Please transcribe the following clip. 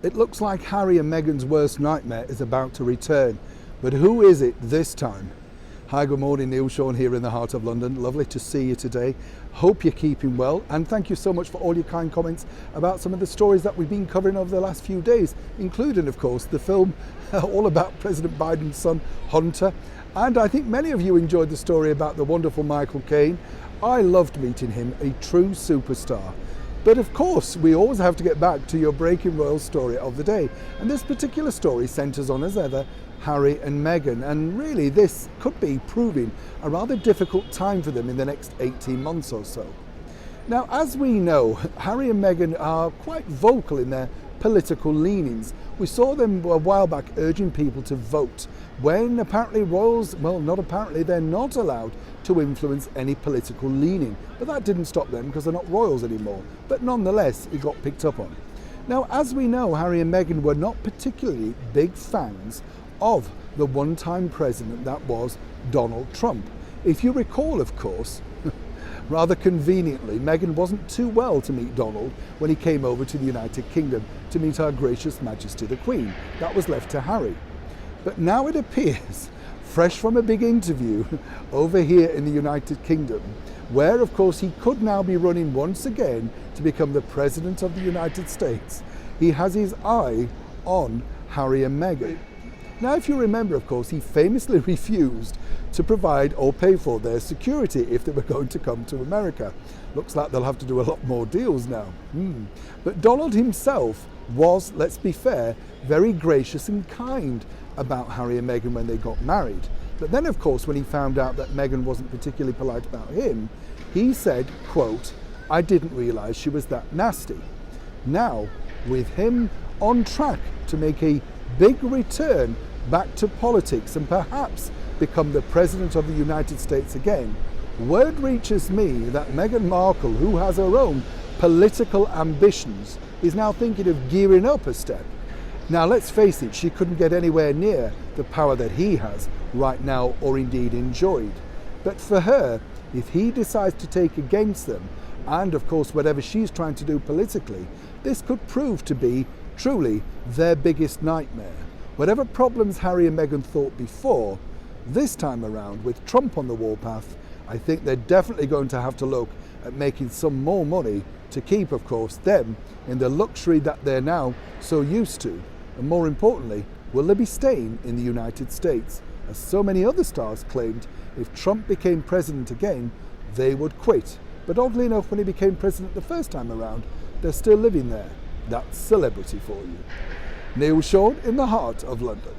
It looks like Harry and Meghan's worst nightmare is about to return. But who is it this time? Hi, good morning, Neil Sean here in the heart of London. Lovely to see you today. Hope you're keeping well, and thank you so much for all your kind comments about some of the stories that we've been covering over the last few days, including, of course, the film all about President Biden's son, Hunter. And I think many of you enjoyed the story about the wonderful Michael Caine. I loved meeting him, a true superstar. But of course, we always have to get back to your breaking royal story of the day. And this particular story centres on, as ever, Harry and Meghan. And really, this could be proving a rather difficult time for them in the next 18 months or so. Now, as we know, Harry and Meghan are quite vocal in their political leanings. We saw them a while back urging people to vote when apparently royals, well, not apparently, they're not allowed to influence any political leaning. But that didn't stop them because they're not royals anymore. But nonetheless, it got picked up on. Now, as we know, Harry and Meghan were not particularly big fans of the one-time president that was Donald Trump. If you recall, of course, rather conveniently, Meghan wasn't too well to meet Donald when he came over to the United Kingdom to meet our gracious Majesty the Queen. That was left to Harry. But now it appears, fresh from a big interview over here in the United Kingdom, where of course he could now be running once again to become the President of the United States, he has his eye on Harry and Meghan. Now, if you remember, of course, he famously refused to provide or pay for their security if they were going to come to America. Looks like they'll have to do a lot more deals now. But Donald himself was, let's be fair, very gracious and kind about Harry and Meghan when they got married. But then, of course, when he found out that Meghan wasn't particularly polite about him, he said, quote, "I didn't realise she was that nasty." Now, with him on track to make a big return back to politics and perhaps become the President of the United States again, word reaches me that Meghan Markle, who has her own political ambitions, is now thinking of gearing up a step. Now, let's face it, she couldn't get anywhere near the power that he has right now or indeed enjoyed. But for her, if he decides to take against them, and of course whatever she's trying to do politically, this could prove to be truly their biggest nightmare. Whatever problems Harry and Meghan thought before, this time around with Trump on the warpath, I think they're definitely going to have to look at making some more money to keep, of course, them in the luxury that they're now so used to. And more importantly, will they be staying in the United States? As so many other stars claimed, if Trump became president again, they would quit. But oddly enough, when he became president the first time around, they're still living there. That's celebrity for you. Neil Sean in the heart of London.